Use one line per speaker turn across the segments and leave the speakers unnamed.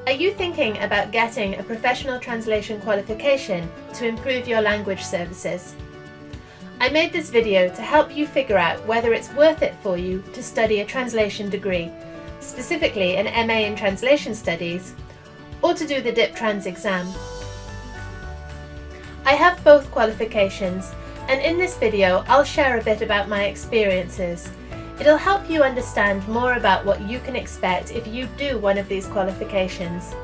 Are you thinking about getting a professional translation qualification to improve your language services? I made this video to help you figure out whether it's worth it for you to study a translation degree, specifically an MA in Translation Studies, or to do the DipTrans exam. I have both qualifications, and in this video I'll share a bit about my experiences. It'll help you understand more about what you can expect if you do one of these qualifications,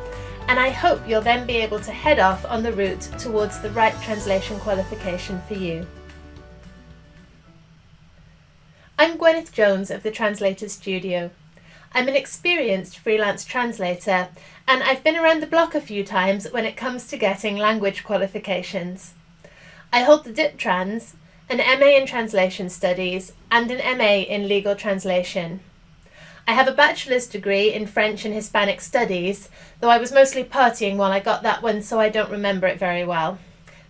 and I hope you'll then be able to head off on the route towards the right translation qualification for you. I'm Gwenydd Jones of the Translator Studio. I'm an experienced freelance translator, and I've been around the block a few times when it comes to getting language qualifications. I hold the DipTrans, an MA in Translation Studies, and an MA in Legal Translation. I have a bachelor's degree in French and Hispanic Studies, though I was mostly partying while I got that one, so I don't remember it very well.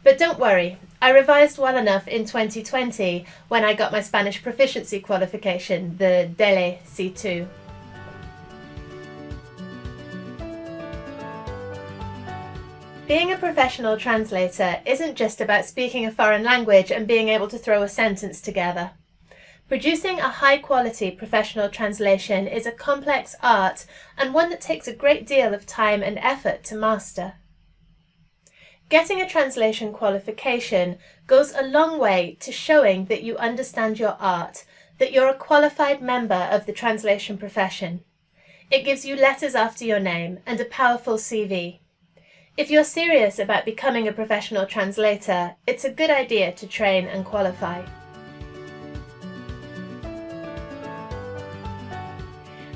But don't worry, I revised well enough in 2020 when I got my Spanish proficiency qualification, the DELE C2. Being a professional translator isn't just about speaking a foreign language and being able to throw a sentence together. Producing a high-quality professional translation is a complex art and one that takes a great deal of time and effort to master. Getting a translation qualification goes a long way to showing that you understand your art, that you're a qualified member of the translation profession. It gives you letters after your name and a powerful CV. If you're serious about becoming a professional translator, it's a good idea to train and qualify.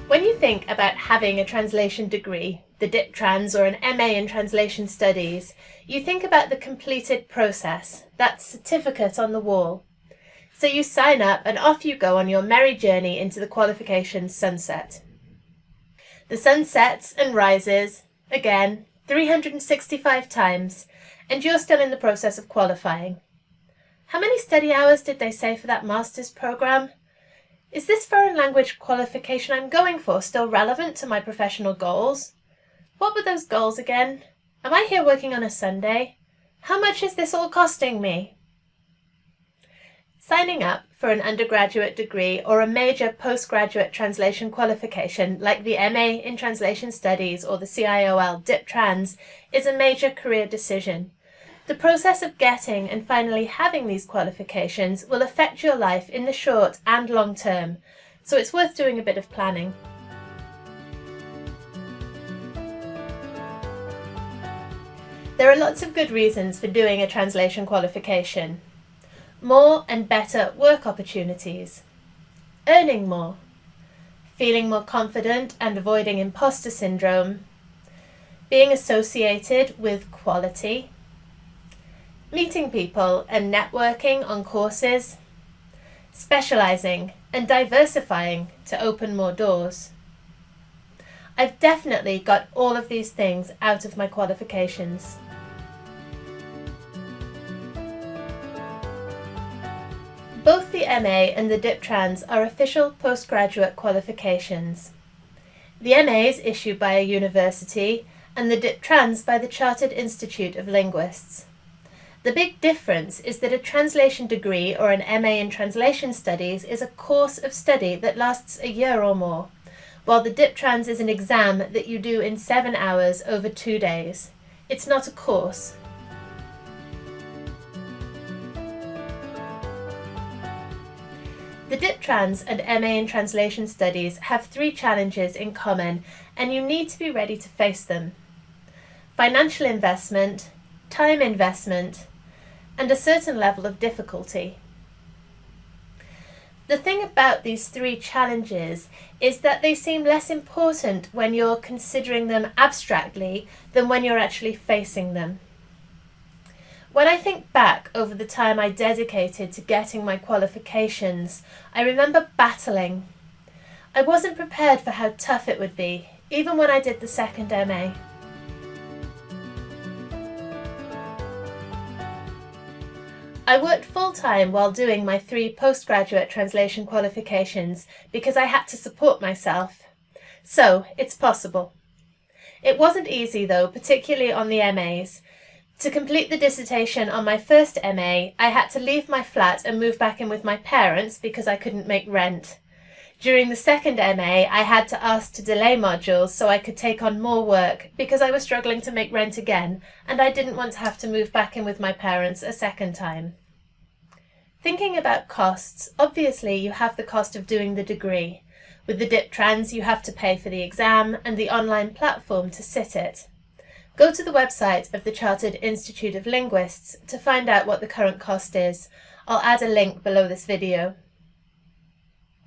When you think about having a translation degree, the DipTrans or an MA in Translation Studies, you think about the completed process, that certificate on the wall. So you sign up and off you go on your merry journey into the qualification's sunset. The sun sets and rises, again, 365 times, and you're still in the process of qualifying. How many study hours did they say for that master's program? Is this foreign language qualification I'm going for still relevant to my professional goals? What were those goals again? Am I here working on a Sunday? How much is this all costing me? Signing up for an undergraduate degree or a major postgraduate translation qualification like the MA in Translation Studies or the CIOL DipTrans is a major career decision. The process of getting and finally having these qualifications will affect your life in the short and long term, so it's worth doing a bit of planning. There are lots of good reasons for doing a translation qualification. More and better work opportunities, earning more, feeling more confident and avoiding imposter syndrome, being associated with quality, meeting people and networking on courses, specializing and diversifying to open more doors. I've definitely got all of these things out of my qualifications. Both the MA and the DipTrans are official postgraduate qualifications. The MA is issued by a university and the DipTrans by the Chartered Institute of Linguists. The big difference is that a translation degree or an MA in Translation Studies is a course of study that lasts a year or more, while the DipTrans is an exam that you do in 7 hours over 2 days. It's not a course. The DipTrans and MA in Translation Studies have 3 challenges in common, and you need to be ready to face them. Financial investment, time investment, and a certain level of difficulty. The thing about these 3 challenges is that they seem less important when you're considering them abstractly than when you're actually facing them. When I think back over the time I dedicated to getting my qualifications, I remember battling. I wasn't prepared for how tough it would be, even when I did the second MA. I worked full-time while doing my 3 postgraduate translation qualifications because I had to support myself. So, it's possible. It wasn't easy though, particularly on the MAs. To complete the dissertation on my first MA, I had to leave my flat and move back in with my parents because I couldn't make rent. During the second MA, I had to ask to delay modules so I could take on more work because I was struggling to make rent again and I didn't want to have to move back in with my parents a second time. Thinking about costs, obviously you have the cost of doing the degree. With the DipTrans, you have to pay for the exam and the online platform to sit it. Go to the website of the Chartered Institute of Linguists to find out what the current cost is. I'll add a link below this video.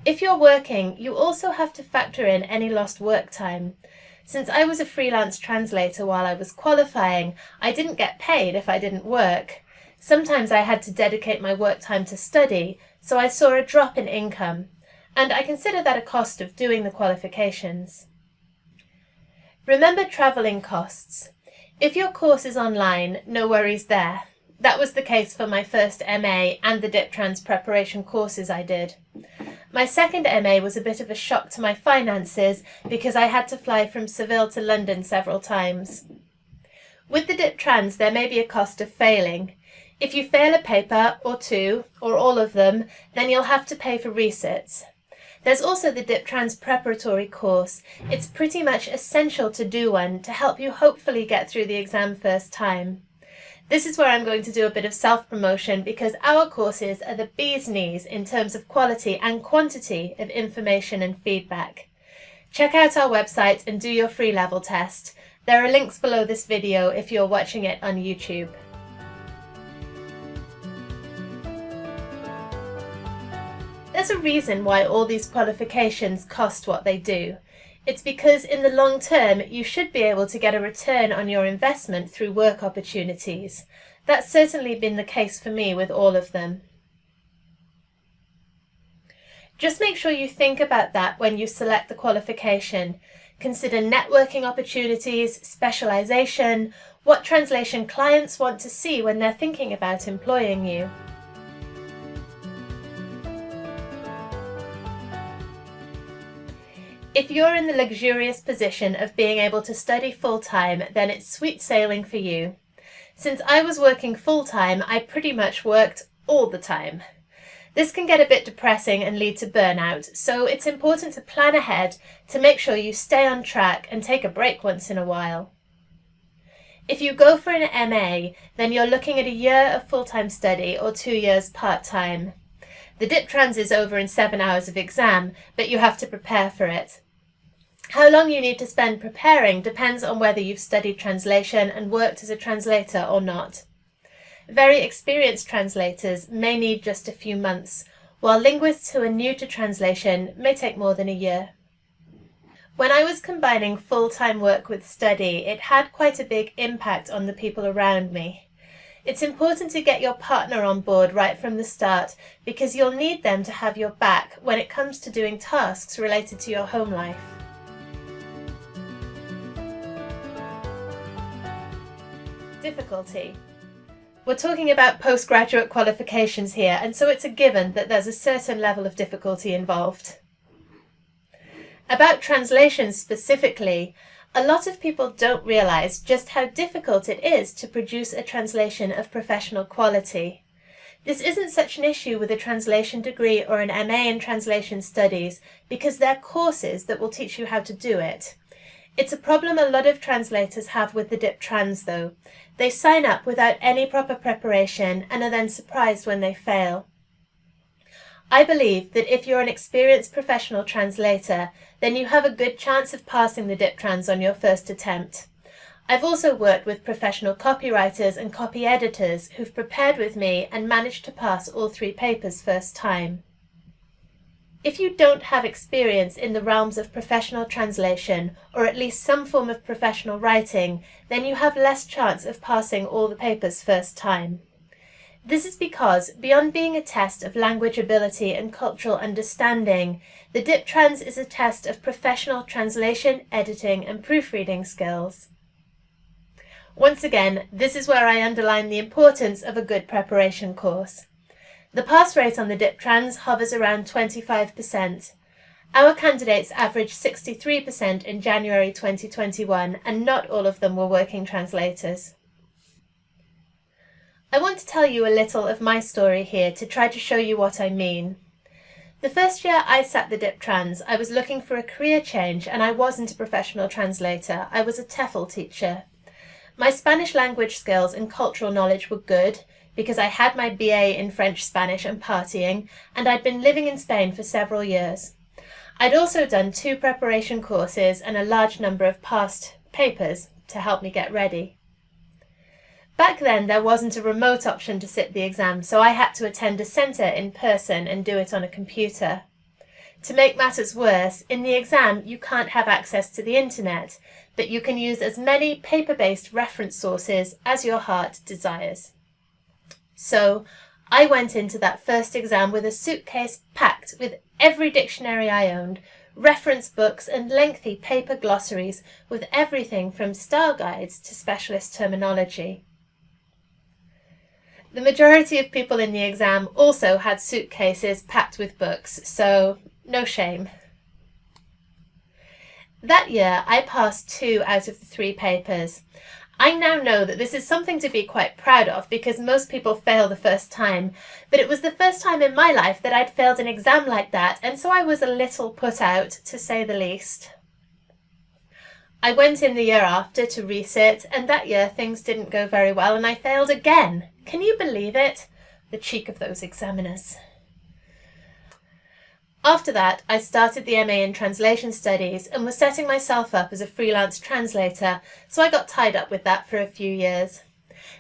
If you're working, you also have to factor in any lost work time. Since I was a freelance translator while I was qualifying, I didn't get paid if I didn't work. Sometimes I had to dedicate my work time to study, so I saw a drop in income, and I consider that a cost of doing the qualifications. Remember travelling costs. If your course is online, no worries there. That was the case for my first MA and the DipTrans preparation courses I did. My second MA was a bit of a shock to my finances because I had to fly from Seville to London several times. With the DipTrans, there may be a cost of failing. If you fail a paper or two, or all of them, then you'll have to pay for resits. There's also the DipTrans preparatory course. It's pretty much essential to do one to help you hopefully get through the exam first time. This is where I'm going to do a bit of self-promotion because our courses are the bee's knees in terms of quality and quantity of information and feedback. Check out our website and do your free level test. There are links below this video if you're watching it on YouTube. There's a reason why all these qualifications cost what they do. It's because in the long term, you should be able to get a return on your investment through work opportunities. That's certainly been the case for me with all of them. Just make sure you think about that when you select the qualification. Consider networking opportunities, specialization, what translation clients want to see when they're thinking about employing you. If you're in the luxurious position of being able to study full-time, then it's sweet sailing for you. Since I was working full-time, I pretty much worked all the time. This can get a bit depressing and lead to burnout, so it's important to plan ahead to make sure you stay on track and take a break once in a while. If you go for an MA, then you're looking at a year of full-time study or 2 years part-time. The DipTrans is over in 7 hours of exam, but you have to prepare for it. How long you need to spend preparing depends on whether you've studied translation and worked as a translator or not. Very experienced translators may need just a few months, while linguists who are new to translation may take more than a year. When I was combining full-time work with study, it had quite a big impact on the people around me. It's important to get your partner on board right from the start because you'll need them to have your back when it comes to doing tasks related to your home life. Difficulty. We're talking about postgraduate qualifications here, and so it's a given that there's a certain level of difficulty involved. About translations specifically, a lot of people don't realise just how difficult it is to produce a translation of professional quality. This isn't such an issue with a translation degree or an MA in translation studies because they're courses that will teach you how to do it. It's a problem a lot of translators have with the DipTrans though. They sign up without any proper preparation and are then surprised when they fail. I believe that if you're an experienced professional translator, then you have a good chance of passing the DipTrans on your first attempt. I've also worked with professional copywriters and copy editors who've prepared with me and managed to pass all 3 papers first time. If you don't have experience in the realms of professional translation, or at least some form of professional writing, then you have less chance of passing all the papers first time. This is because, beyond being a test of language ability and cultural understanding, the DipTrans is a test of professional translation, editing and proofreading skills. Once again, this is where I underline the importance of a good preparation course. The pass rate on the DipTrans hovers around 25%. Our candidates averaged 63% in January 2021, and not all of them were working translators. I want to tell you a little of my story here to try to show you what I mean. The first year I sat the DipTrans, I was looking for a career change, and I wasn't a professional translator. I was a TEFL teacher. My Spanish language skills and cultural knowledge were good because I had my BA in French, Spanish and partying, and I'd been living in Spain for several years. I'd also done 2 preparation courses and a large number of past papers to help me get ready. Back then there wasn't a remote option to sit the exam, so I had to attend a centre in person and do it on a computer. To make matters worse, in the exam you can't have access to the internet, but you can use as many paper-based reference sources as your heart desires. So I went into that first exam with a suitcase packed with every dictionary I owned, reference books and lengthy paper glossaries with everything from style guides to specialist terminology. The majority of people in the exam also had suitcases packed with books, so no shame. That year I passed 2 out of the 3 papers. I now know that this is something to be quite proud of because most people fail the first time, but it was the first time in my life that I'd failed an exam like that, and so I was a little put out, to say the least. I went in the year after to resit, and that year things didn't go very well and I failed again. Can you believe it? The cheek of those examiners. After that, I started the MA in Translation Studies and was setting myself up as a freelance translator, so I got tied up with that for a few years.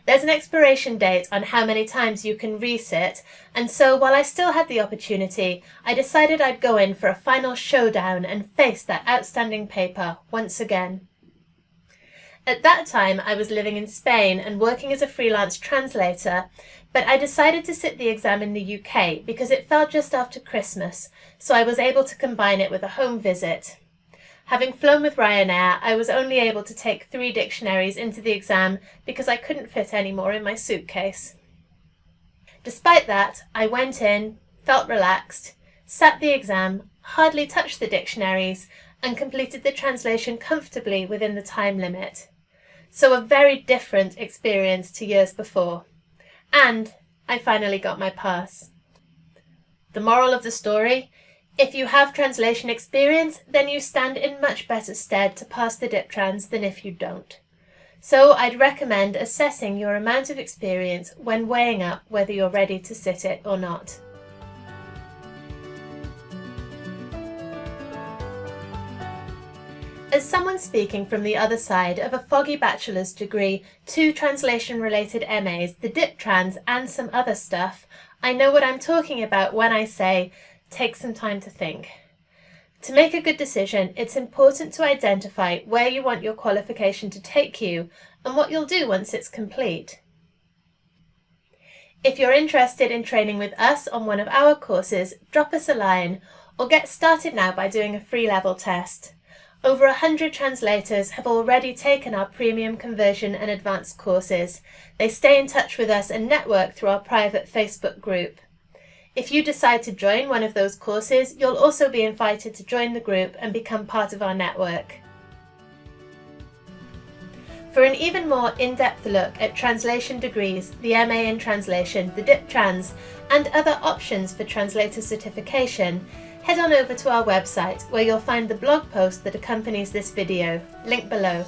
There's an expiration date on how many times you can resit, and so while I still had the opportunity, I decided I'd go in for a final showdown and face that outstanding paper once again. At that time, I was living in Spain and working as a freelance translator, but I decided to sit the exam in the UK because it fell just after Christmas, so I was able to combine it with a home visit. Having flown with Ryanair, I was only able to take 3 dictionaries into the exam because I couldn't fit any more in my suitcase. Despite that, I went in, felt relaxed, sat the exam, hardly touched the dictionaries, and completed the translation comfortably within the time limit. So a very different experience to years before. And I finally got my pass. The moral of the story? If you have translation experience, then you stand in much better stead to pass the DipTrans than if you don't. So I'd recommend assessing your amount of experience when weighing up whether you're ready to sit it or not. As someone speaking from the other side of a foggy bachelor's degree, 2 translation-related MAs, the DipTrans and some other stuff, I know what I'm talking about when I say, take some time to think. To make a good decision, it's important to identify where you want your qualification to take you and what you'll do once it's complete. If you're interested in training with us on one of our courses, drop us a line or get started now by doing a free level test. Over 100 translators have already taken our premium conversion and advanced courses. They stay in touch with us and network through our private Facebook group. If you decide to join one of those courses, you'll also be invited to join the group and become part of our network. For an even more in-depth look at translation degrees, the MA in Translation, the DipTrans, and other options for translator certification, head on over to our website where you'll find the blog post that accompanies this video, link below.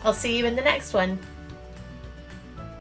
I'll see you in the next one.